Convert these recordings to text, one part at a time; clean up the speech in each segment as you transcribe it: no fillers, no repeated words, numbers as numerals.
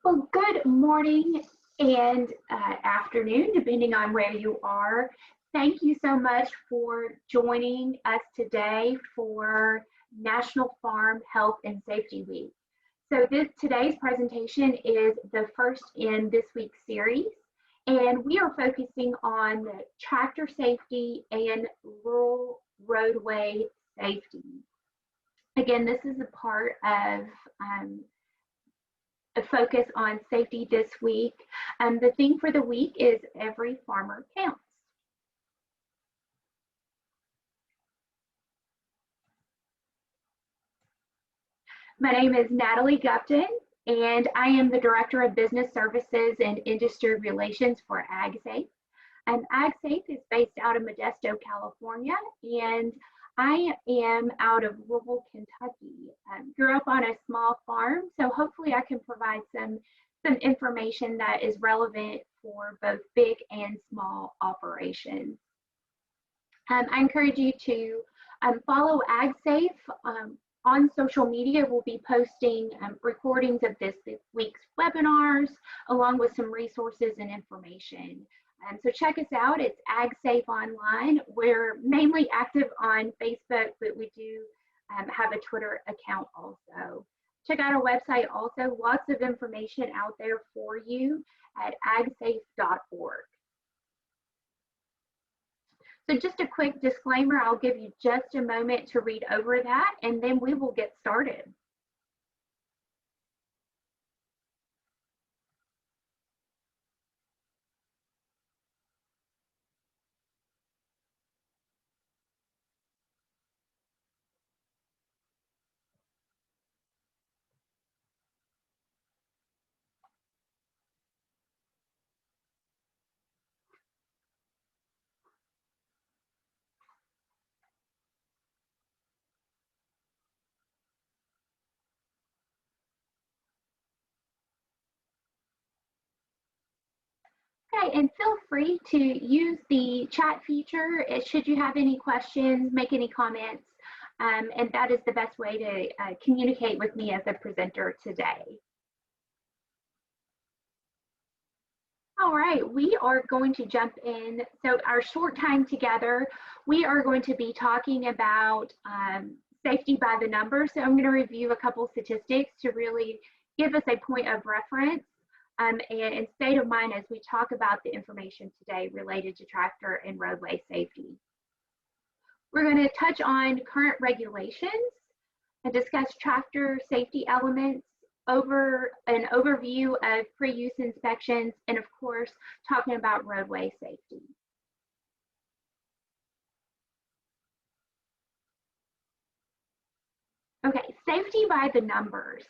Well, good morning and afternoon, depending on where you are. Thank you so much for joining us today for National Farm Health and Safety Week. So today's presentation is the first in this week's series, and we are focusing on tractor safety and rural roadway safety. Again, this is a part of a focus on safety this week. The theme for the week is Every Farmer Counts. My name is Natalie Gupton, and I am the Director of Business Services and Industry Relations for AgSafe. AgSafe is based out of Modesto, California, and I am out of Louisville, Kentucky. Grew up on a small farm, so hopefully I can provide some information that is relevant for both big and small operations. I encourage you to follow AgSafe on social media. We'll be posting recordings of this week's webinars, along with some resources and information. So check us out. It's AgSafe Online. We're mainly active on Facebook, but we do have a Twitter account also. Check out our website also. Lots of information out there for you at agsafe.org. So just a quick disclaimer, I'll give you just a moment to read over that, and then we will get started. Okay, and feel free to use the chat feature should you have any questions, make any comments, and that is the best way to communicate with me as a presenter today. All right, we are going to jump in. So our short time together, we are going to be talking about safety by the numbers. So I'm going to review a couple statistics to really give us a point of reference and state of mind as we talk about the information today related to tractor and roadway safety. We're going to touch on current regulations and discuss tractor safety elements, over an overview of pre-use inspections, and of course, talking about roadway safety. Okay, safety by the numbers.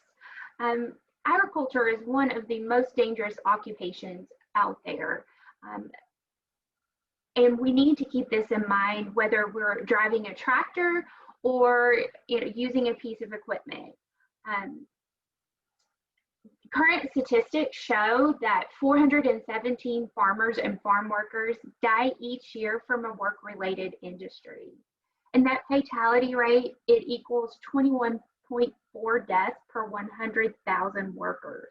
Agriculture is one of the most dangerous occupations out there. And we need to keep this in mind whether we're driving a tractor or using a piece of equipment. Current statistics show that 417 farmers and farm workers die each year from a work-related industry. And that fatality rate, it equals 21.4 deaths per 100,000 workers.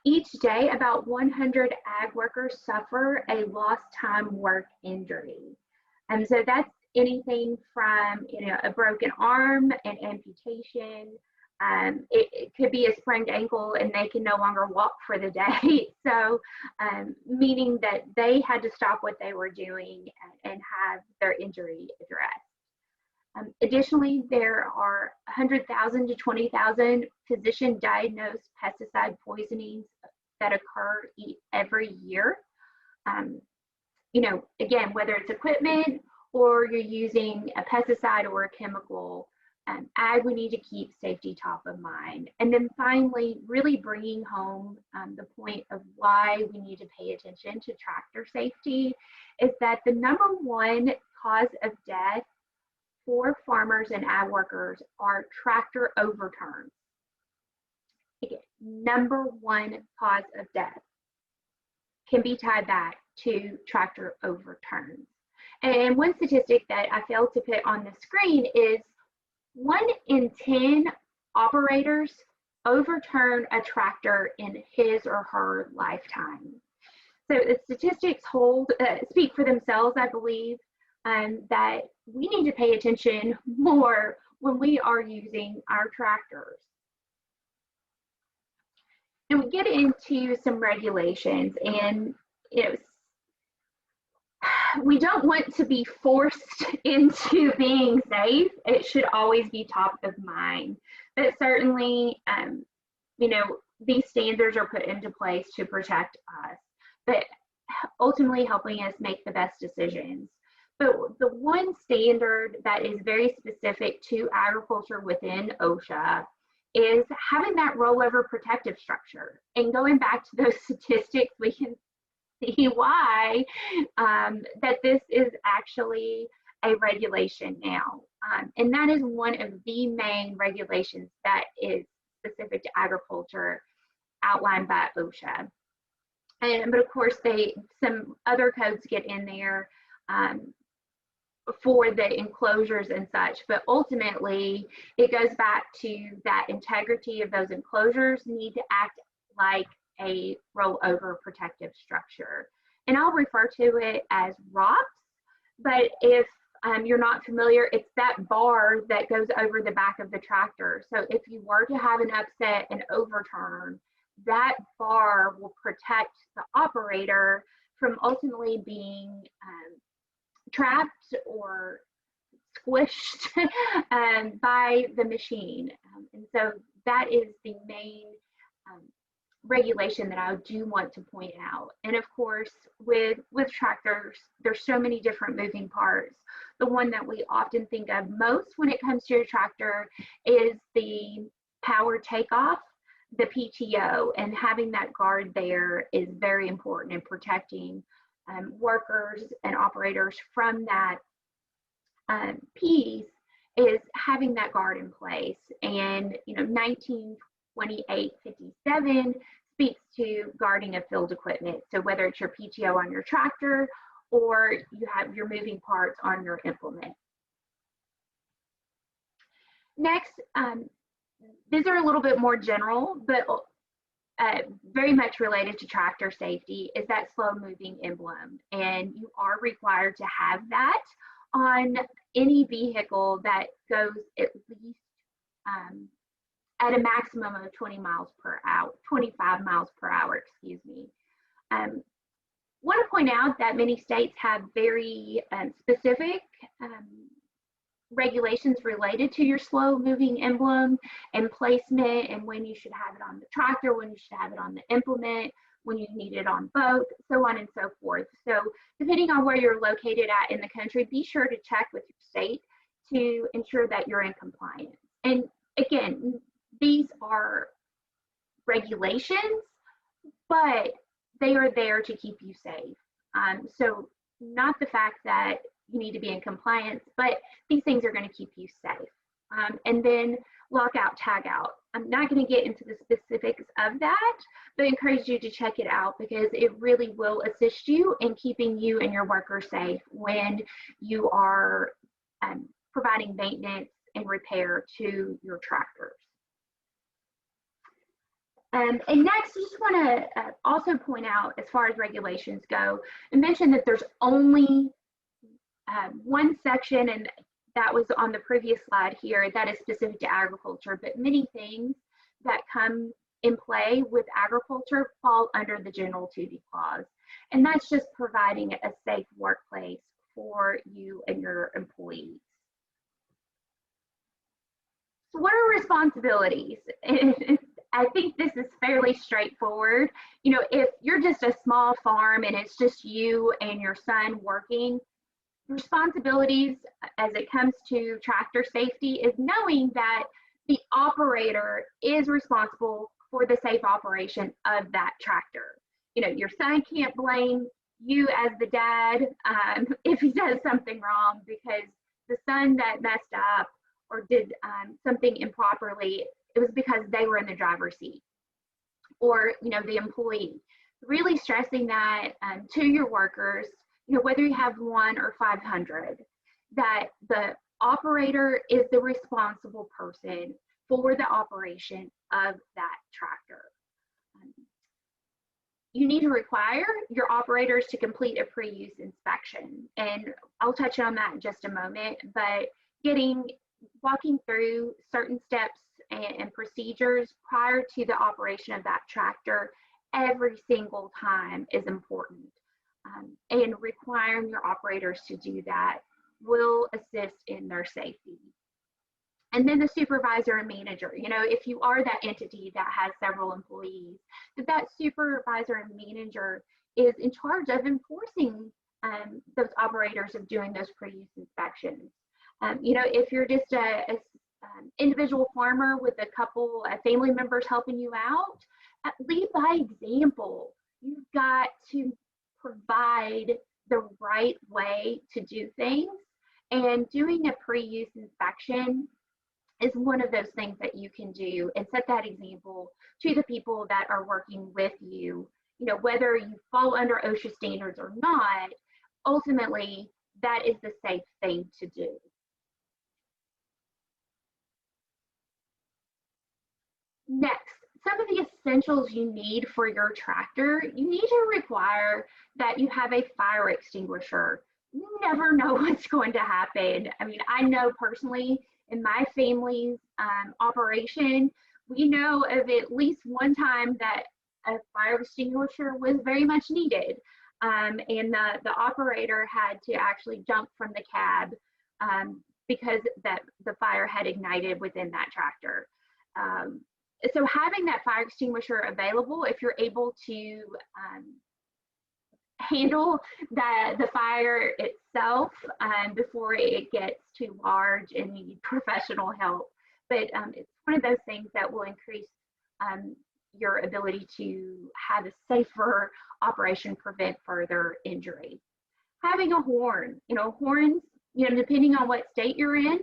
Each day, about 100 ag workers suffer a lost time work injury. And so that's anything from a broken arm, an amputation, it could be a sprained ankle and they can no longer walk for the day. So meaning that they had to stop what they were doing and have their injury addressed. Additionally, there are 100,000 to 20,000 physician diagnosed pesticide poisonings that occur every year. Again, whether it's equipment or you're using a pesticide or a chemical, ag, we need to keep safety top of mind. And then finally, really bringing home the point of why we need to pay attention to tractor safety is that the number one cause of death for farmers and ag workers are tractor overturns. Again, number one cause of death can be tied back to tractor overturns. And one statistic that I failed to put on the screen is 1 in 10 operators overturn a tractor in his or her lifetime. So the statistics speak for themselves, I believe, that we need to pay attention more when we are using our tractors. And we get into some regulations, and we don't want to be forced into being safe. It should always be top of mind. But certainly, these standards are put into place to protect us, but ultimately helping us make the best decisions. But the one standard that is very specific to agriculture within OSHA is having that rollover protective structure. And going back to those statistics, we can see why that this is actually a regulation now. And that is one of the main regulations that is specific to agriculture outlined by OSHA. But of course, some other codes get in there for the enclosures and such, but ultimately it goes back to that integrity of those enclosures need to act like a rollover protective structure. And I'll refer to it as ROPS, but if you're not familiar, it's that bar that goes over the back of the tractor. So if you were to have an upset and overturn, that bar will protect the operator from ultimately being trapped or squished by the machine. And so that is the main regulation that I do want to point out. And of course, with tractors, there's so many different moving parts. The one that we often think of most when it comes to a tractor is the power takeoff, the PTO, and having that guard there is very important in protecting workers and operators from that piece, is having that guard in place. And 1928-57 speaks to guarding of field equipment. So whether it's your PTO on your tractor or you have your moving parts on your implement. Next, these are a little bit more general, but very much related to tractor safety, is that slow moving emblem. And you are required to have that on any vehicle that goes at least at a maximum of 20 miles per hour, 25 miles per hour, excuse me. Want to point out that many states have very specific regulations related to your slow moving emblem and placement, and when you should have it on the tractor, when you should have it on the implement, when you need it on both, so on and so forth. So depending on where you're located at in the country, be sure to check with your state to ensure that you're in compliance. And again, these are regulations, but they are there to keep you safe. So not the fact that you need to be in compliance, but these things are going to keep you safe. And then lockout, tag out. I'm not going to get into the specifics of that, but I encourage you to check it out because it really will assist you in keeping you and your workers safe when you are providing maintenance and repair to your tractors. And next, I just want to also point out, as far as regulations go, I mentioned that there's only one section, and that was on the previous slide here, that is specific to agriculture, but many things that come in play with agriculture fall under the general duty clause. And that's just providing a safe workplace for you and your employees. So what are responsibilities? I think this is fairly straightforward. If you're just a small farm and it's just you and your son working, responsibilities as it comes to tractor safety is knowing that the operator is responsible for the safe operation of that tractor. Your son can't blame you as the dad if he does something wrong, because the son that messed up or did something improperly, it was because they were in the driver's seat, or the employee. Really stressing that to your workers, whether you have 1 or 500, that the operator is the responsible person for the operation of that tractor. You need to require your operators to complete a pre-use inspection, and I'll touch on that in just a moment, but walking through certain steps and procedures prior to the operation of that tractor every single time is important. And requiring your operators to do that will assist in their safety. And then the supervisor and manager, if you are that entity that has several employees, that supervisor and manager is in charge of enforcing those operators of doing those pre-use inspections. If you're just a individual farmer with a couple family members helping you out, lead by example. You've got to provide the right way to do things, and doing a pre-use inspection is one of those things that you can do and set that example to the people that are working with you. Whether you fall under OSHA standards or not, ultimately that is the safe thing to do. Next, some of the essentials you need for your tractor. You need to require that you have a fire extinguisher. You never know what's going to happen. I mean, I know personally in my family's operation, we know of at least one time that a fire extinguisher was very much needed. And the operator had to actually jump from the cab because the fire had ignited within that tractor. So having that fire extinguisher available, if you're able to handle the fire itself before it gets too large and need professional help. But it's one of those things that will increase your ability to have a safer operation, prevent further injury. Having a horn, horns, depending on what state you're in,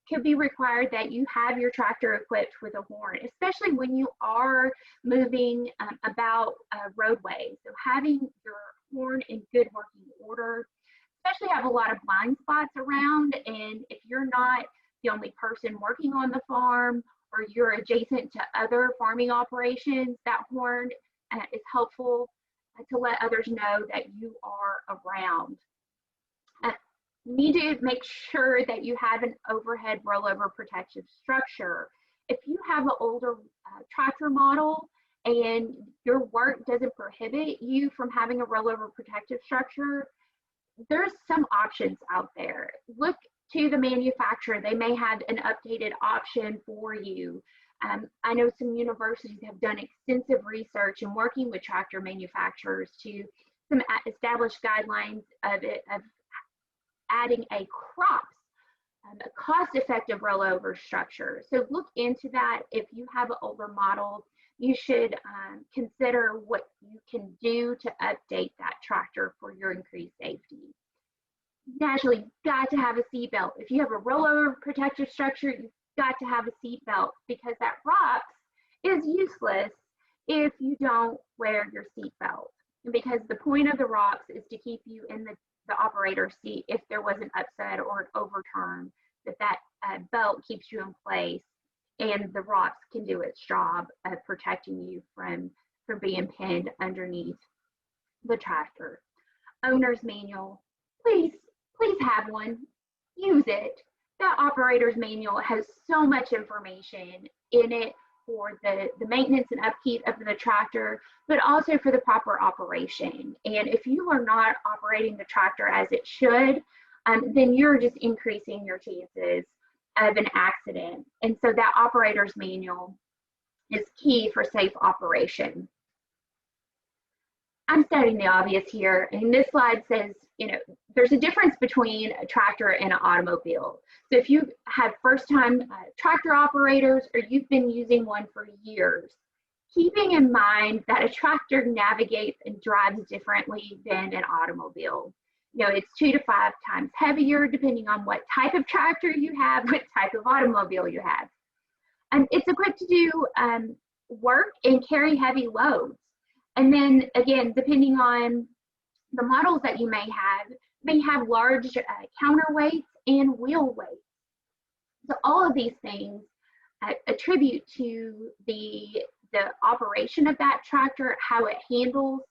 could be required that you have your tractor equipped with a horn, especially when you are moving about a roadway. So having your horn in good working order, especially have a lot of blind spots around, and if you're not the only person working on the farm or you're adjacent to other farming operations, that horn is helpful to let others know that you are around. You need to make sure that you have an overhead rollover protective structure. If you have an older tractor model and your work doesn't prohibit you from having a rollover protective structure, there's some options out there. Look to the manufacturer. They may have an updated option for you. I know some universities have done extensive research and working with tractor manufacturers to some established guidelines of adding a crops, a cost-effective rollover structure. So look into that. If you have an older model, you should consider what you can do to update that tractor for your increased safety. Naturally, you've got to have a seat belt. If you have a rollover protective structure, you've got to have a seat belt, because that ROPS is useless if you don't wear your seat belt. Because the point of the ROPS is to keep you in the operator's seat if there was an upset or an overturn, that belt keeps you in place, and the ROPS can do its job of protecting you from being pinned underneath the tractor. Owner's manual, please have one, use it. That operator's manual has so much information in it for the maintenance and upkeep of the tractor, but also for the proper operation. And if you are not operating the tractor as it should, then you're just increasing your chances of an accident. And so that operator's manual is key for safe operation. I'm stating the obvious here, and this slide says, there's a difference between a tractor and an automobile. So if you have first-time tractor operators, or you've been using one for years, keeping in mind that a tractor navigates and drives differently than an automobile. It's 2 to 5 times heavier, depending on what type of tractor you have, what type of automobile you have. It's equipped to do work and carry heavy loads. And then again, depending on the models that you may have large counterweights and wheel weights. So all of these things attribute to the operation of that tractor, how it handles,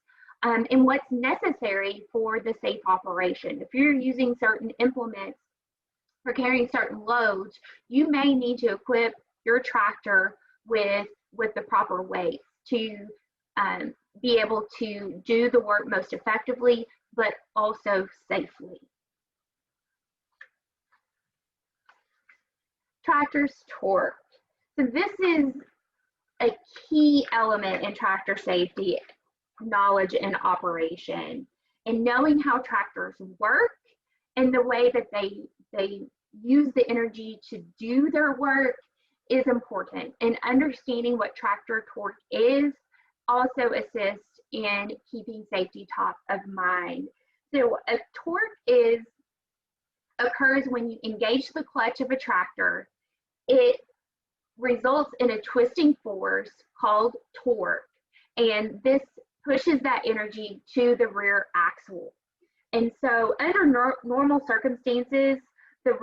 and what's necessary for the safe operation. If you're using certain implements for carrying certain loads, you may need to equip your tractor with the proper weights to be able to do the work most effectively, but also safely. Tractor's torque. So this is a key element in tractor safety knowledge and operation, and knowing how tractors work and the way that they use the energy to do their work is important. And understanding what tractor torque is also assists in keeping safety top of mind. So a torque occurs when you engage the clutch of a tractor. It results in a twisting force called torque, and this pushes that energy to the rear axle. And so under normal circumstances, the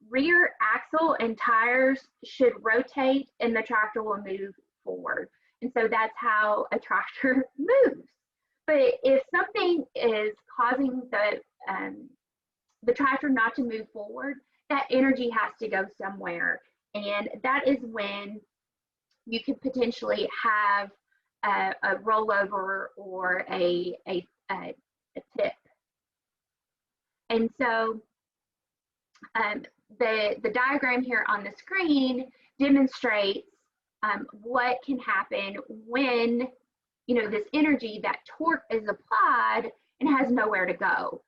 rear axle and tires should rotate and the tractor will move forward. And so that's how a tractor moves. But if something is causing the tractor not to move forward, that energy has to go somewhere. And that is when you could potentially have a rollover or a tip. And so the diagram here on the screen demonstrates what can happen when this energy, that torque, is applied and has nowhere to go.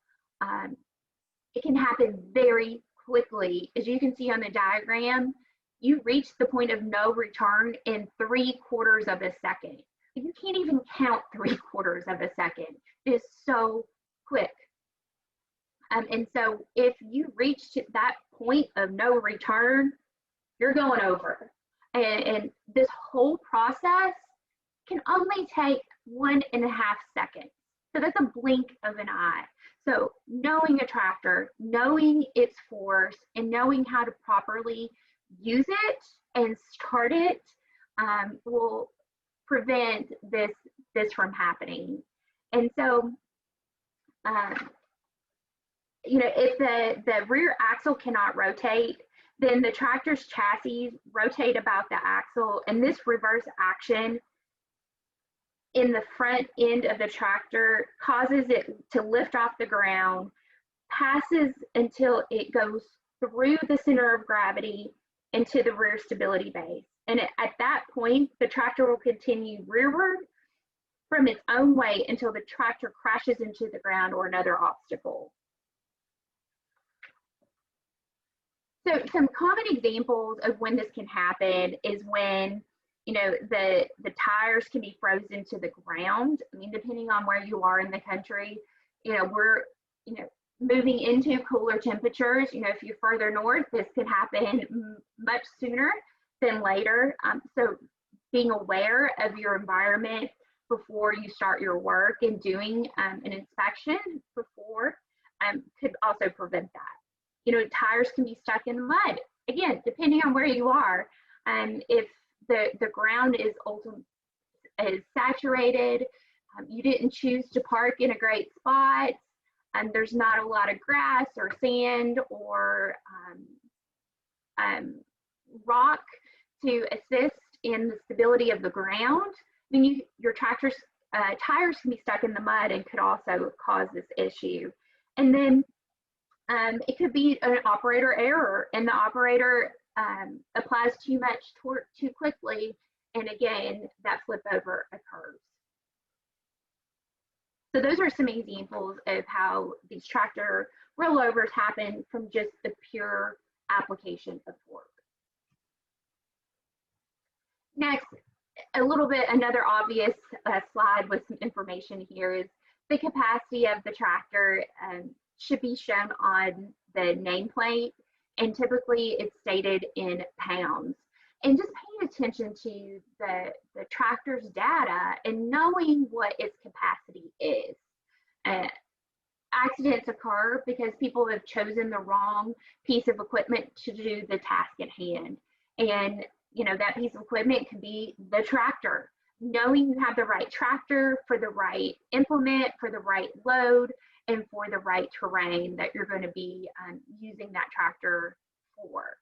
It can happen very quickly. As you can see on the diagram, you reach the point of no return in 3/4 of a second. You can't even count 3/4 of a second. It is so quick. And so if you reach that point of no return, you're going over. And this whole process can only take 1.5 seconds. So that's a blink of an eye. So knowing a tractor, knowing its force, and knowing how to properly use it and start it will prevent this from happening. And so, if the rear axle cannot rotate, then the tractor's chassis rotate about the axle, and this reverse action in the front end of the tractor causes it to lift off the ground, passes until it goes through the center of gravity into the rear stability base. And at that point, the tractor will continue rearward from its own weight until the tractor crashes into the ground or another obstacle. So some common examples of when this can happen is when the tires can be frozen to the ground. I mean, depending on where you are in the country, we're moving into cooler temperatures. If you're further north, this could happen much sooner than later. So being aware of your environment before you start your work and doing an inspection before could also prevent that. Tires can be stuck in the mud. Again, depending on where you are, if the ground is saturated, you didn't choose to park in a great spot, and there's not a lot of grass or sand or rock to assist in the stability of the ground, then your tractor's tires can be stuck in the mud and could also cause this issue. And then it could be an operator error, and the operator applies too much torque too quickly, and again, that flip over occurs. So those are some examples of how these tractor rollovers happen from just the pure application of torque. Next, another obvious slide with some information here is the capacity of the tractor should be shown on the nameplate, and typically it's stated in pounds. And just paying attention to the tractor's data and knowing what its capacity is. Accidents occur because people have chosen the wrong piece of equipment to do the task at hand. And that piece of equipment could be the tractor. Knowing you have the right tractor for the right implement, for the right load, and for the right terrain that you're going to be using that tractor for.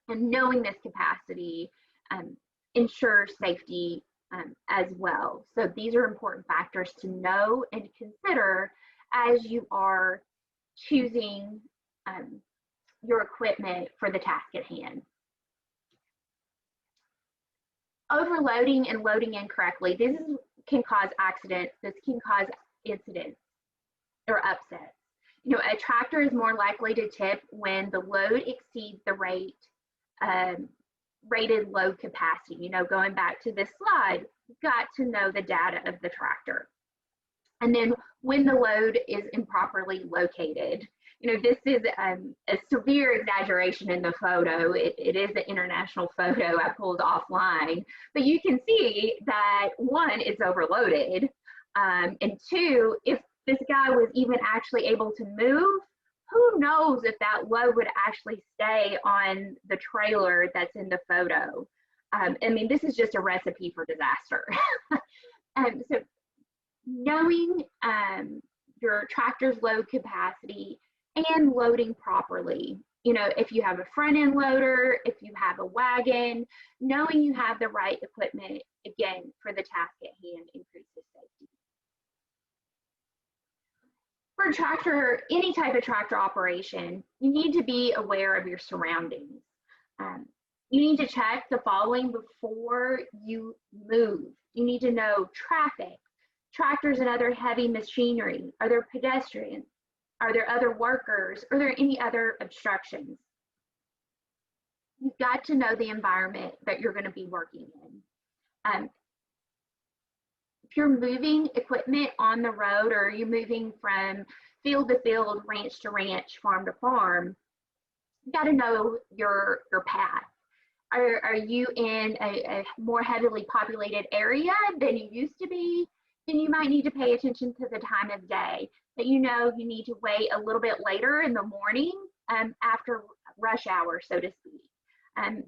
And knowing this capacity ensures safety as well. So these are important factors to know and consider as you are choosing your equipment for the task at hand. Overloading and loading incorrectly, this can cause accidents, this can cause incidents or upsets. A tractor is more likely to tip when the load exceeds the rated load capacity. Going back to this slide, you've got to know the data of the tractor. And then when the load is improperly located, this is a severe exaggeration in the photo. It is an international photo I pulled offline, but you can see that one, it's overloaded, and two, if this guy was even actually able to move, who knows if that load would actually stay on the trailer that's in the photo. This is just a recipe for disaster. So knowing your tractor's load capacity and loading properly. If you have a front end loader, if you have a wagon, knowing you have the right equipment, again, for the task at hand increases safety. For a tractor, any type of tractor operation, you need to be aware of your surroundings. You need to check the following before you move. You need to know traffic, tractors and other heavy machinery. Are there pedestrians? Are there other workers? Are there any other obstructions? You've got to know the environment that you're going to be working in. If you're moving equipment on the road, or you're moving from field to field, ranch to ranch, farm to farm, you got to know your path. Are you in a more heavily populated area than you used to be? Then you might need to pay attention to the time of day. That you need to wait a little bit later in the morning after rush hour, so to speak.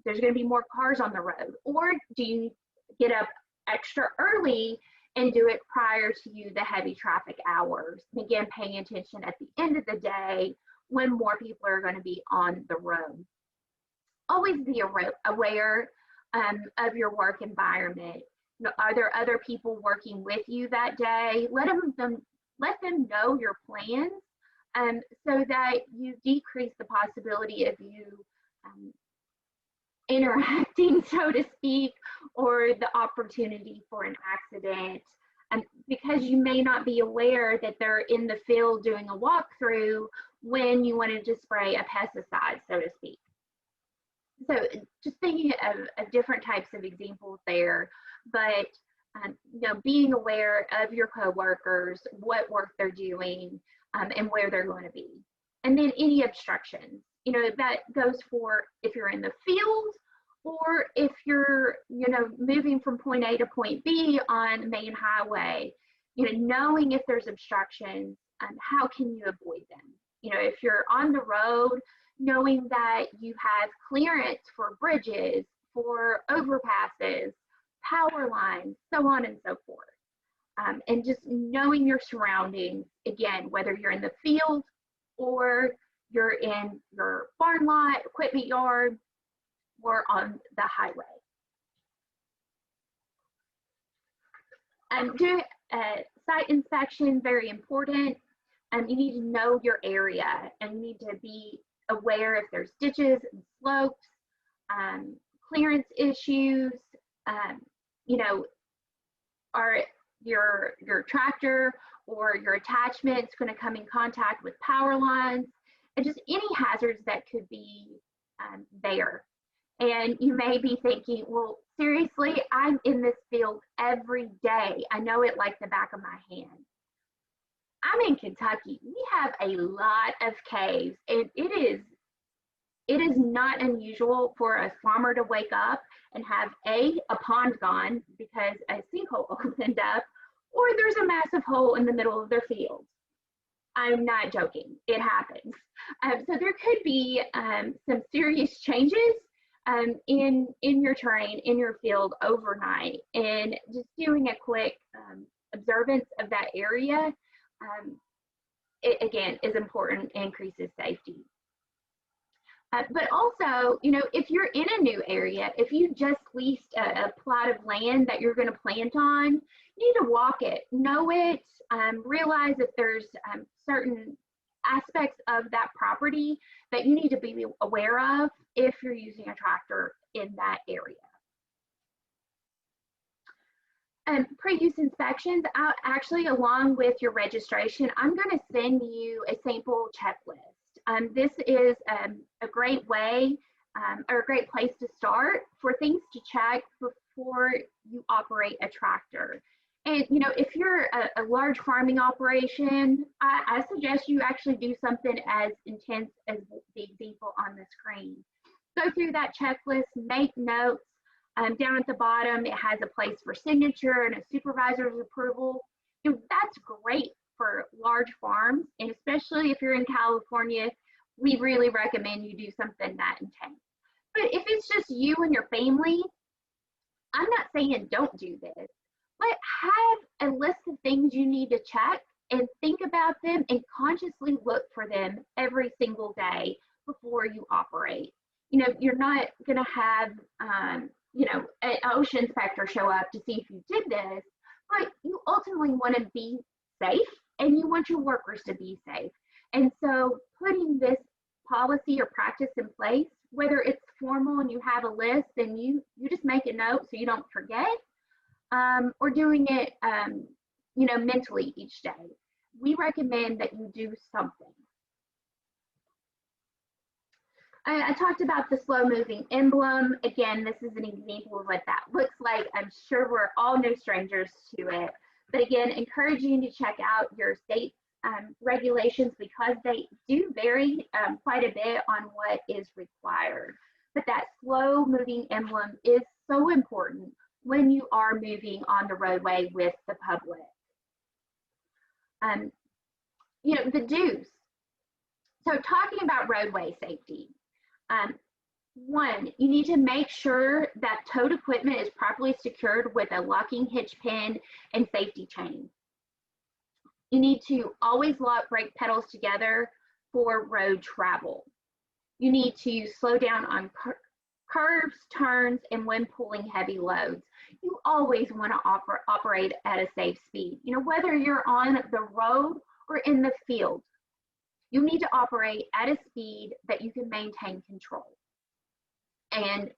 There's going to be more cars on the road. Or do you get up extra early and do it prior to the heavy traffic hours? And again, paying attention at the end of the day when more people are going to be on the road. Always be aware of your work environment. Are there other people working with you that day? Let them know your plans so that you decrease the possibility of you interacting, so to speak, or the opportunity for an accident, because you may not be aware that they're in the field doing a walkthrough when you wanted to spray a pesticide, so to speak. So just thinking of different types of examples there, but being aware of your coworkers, what work they're doing, and where they're going to be. And then any obstructions, that goes for if you're in the field, or if you're, moving from point A to point B on main highway, knowing if there's obstructions, how can you avoid them? If you're on the road, knowing that you have clearance for bridges, for overpasses, power lines, so on and so forth. And just knowing your surroundings, again, whether you're in the field or you're in your barn lot, equipment yard, or on the highway. Doing a site inspection, very important. You need to know your area, and you need to be aware if there's ditches and slopes, clearance issues, are your tractor or your attachments going to come in contact with power lines, and just any hazards that could be there. And you may be thinking, well, seriously, I'm in this field every day. I know it like the back of my hand. I'm in Kentucky. We have a lot of caves, and it is not unusual for a farmer to wake up and have a pond gone because a sinkhole opened up, or there's a massive hole in the middle of their field. I'm not joking, it happens. So there could be some serious changes in your terrain, in your field overnight, and just doing a quick observance of that area, it again is important, increases safety. But also, you know, if you're in a new area, if you just leased a plot of land that you're going to plant on, you need to walk it, know it, realize that there's certain aspects of that property that you need to be aware of if you're using a tractor in that area. Pre-use inspections, actually, along with your registration, I'm going to send you a sample checklist. This is a great way or a great place to start for things to check before you operate a tractor. And, you know, if you're a large farming operation, I suggest you actually do something as intense as the example on the screen. Go through that checklist, make notes. Down at the bottom, it has a place for signature and a supervisor's approval. You know, that's great for large farms, and especially if you're in California, we really recommend you do something that intense. But if it's just you and your family, I'm not saying don't do this, but have a list of things you need to check and think about them and consciously look for them every single day before you operate. You know, you're not going to have you know, an ocean inspector show up to see if you did this, but you ultimately want to be safe and you want your workers to be safe. And so putting this policy or practice in place, whether it's formal and you have a list and you just make a note so you don't forget, or doing it, you know, mentally each day, we recommend that you do something. I talked about the slow moving emblem. Again, this is an example of what that looks like. I'm sure we're all no strangers to it. But again, encouraging you to check out your state regulations because they do vary quite a bit on what is required. But that slow moving emblem is so important when you are moving on the roadway with the public. You know, the do's. So talking about roadway safety. One, you need to make sure that towed equipment is properly secured with a locking hitch pin and safety chain. You need to always lock brake pedals together for road travel. You need to slow down on curves, turns, and when pulling heavy loads. You always want to operate at a safe speed. You know, whether you're on the road or in the field, you need to operate at a speed that you can maintain control. And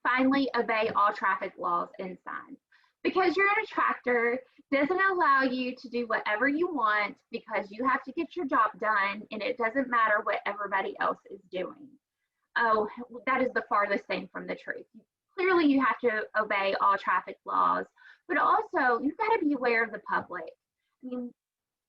finally, obey all traffic laws and signs. Because you're in a tractor doesn't allow you to do whatever you want because you have to get your job done and it doesn't matter what everybody else is doing. Oh, that is the farthest thing from the truth. Clearly, you have to obey all traffic laws, but also you've got to be aware of the public. I mean,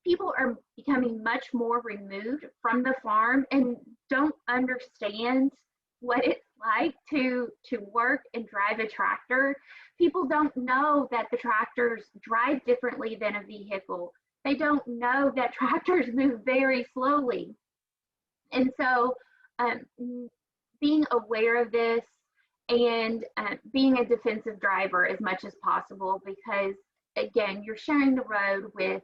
people are becoming much more removed from the farm and don't understand what it's like to work and drive a tractor. People don't know that the tractors drive differently than a vehicle. They don't know that tractors move very slowly. And so being aware of this and being a defensive driver as much as possible, because again, you're sharing the road with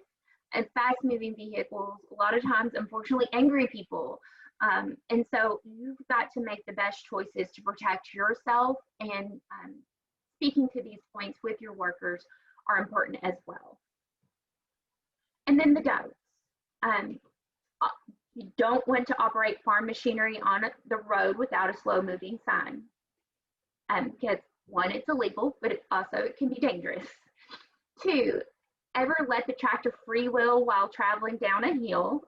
fast moving vehicles, a lot of times, unfortunately, angry people. And so you've got to make the best choices to protect yourself, and speaking to these points with your workers are important as well. And then the don'ts. You don't want to operate farm machinery on the road without a slow moving sign. Because one, it's illegal, but it can be dangerous. Two, ever let the tractor freewheel while traveling down a hill.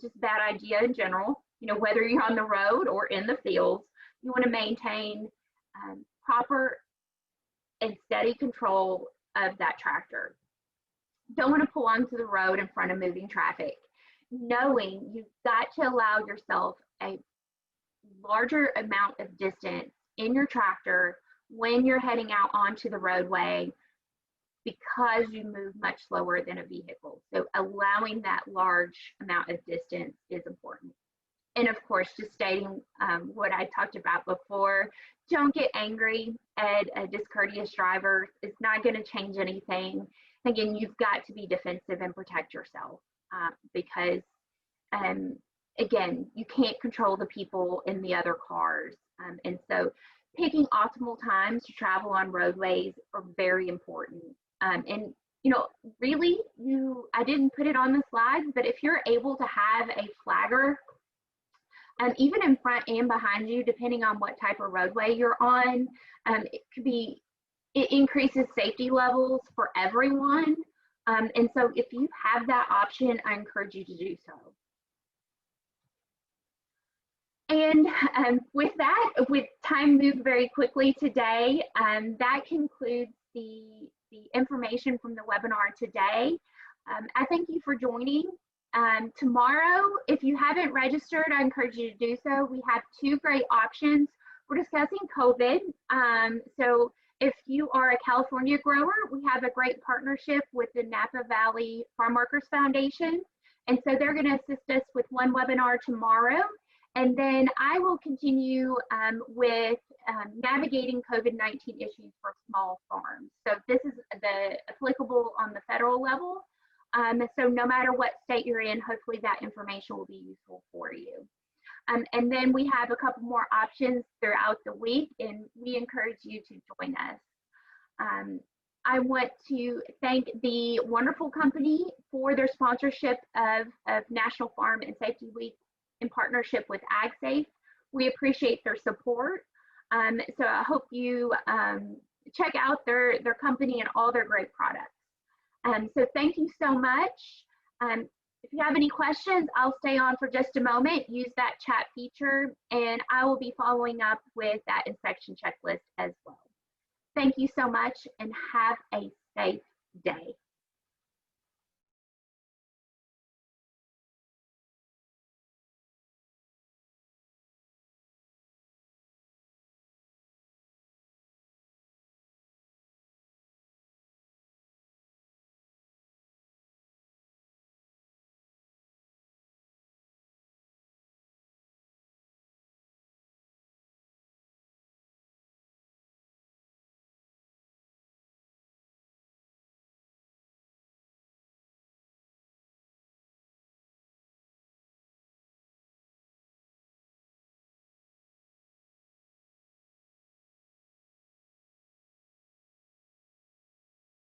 Just a bad idea in general. You know, whether you're on the road or in the fields, you want to maintain proper and steady control of that tractor. Don't want to pull onto the road in front of moving traffic. Knowing you've got to allow yourself a larger amount of distance in your tractor when you're heading out onto the roadway, because you move much slower than a vehicle. So allowing that large amount of distance is important. And of course, just stating what I talked about before, don't get angry at a discourteous driver. It's not going to change anything. Again, you've got to be defensive and protect yourself because, um, again, you can't control the people in the other cars. And so picking optimal times to travel on roadways are very important. And you know, really, I didn't put it on the slides, but if you're able to have a flagger, even in front and behind you, depending on what type of roadway you're on, it increases safety levels for everyone. And so if you have that option, I encourage you to do so. And with that, with time moved very quickly today, that concludes the information from the webinar today. I thank you for joining. Tomorrow, if you haven't registered, I encourage you to do so. We have two great options. We're discussing COVID. So if you are a California grower, we have a great partnership with the Napa Valley Farm Workers Foundation. And so they're going to assist us with one webinar tomorrow. And then I will continue with navigating COVID-19 issues for small farms. So this is applicable on the federal level. So no matter what state you're in, hopefully that information will be useful for you. And then we have a couple more options throughout the week, and we encourage you to join us. I want to thank the wonderful company for their sponsorship of National Farm and Safety Week in partnership with AgSafe. We appreciate their support. So I hope you check out their company and all their great products. So thank you so much. If you have any questions, I'll stay on for just a moment. Use that chat feature, and I will be following up with that inspection checklist as well. Thank you so much, and have a safe day.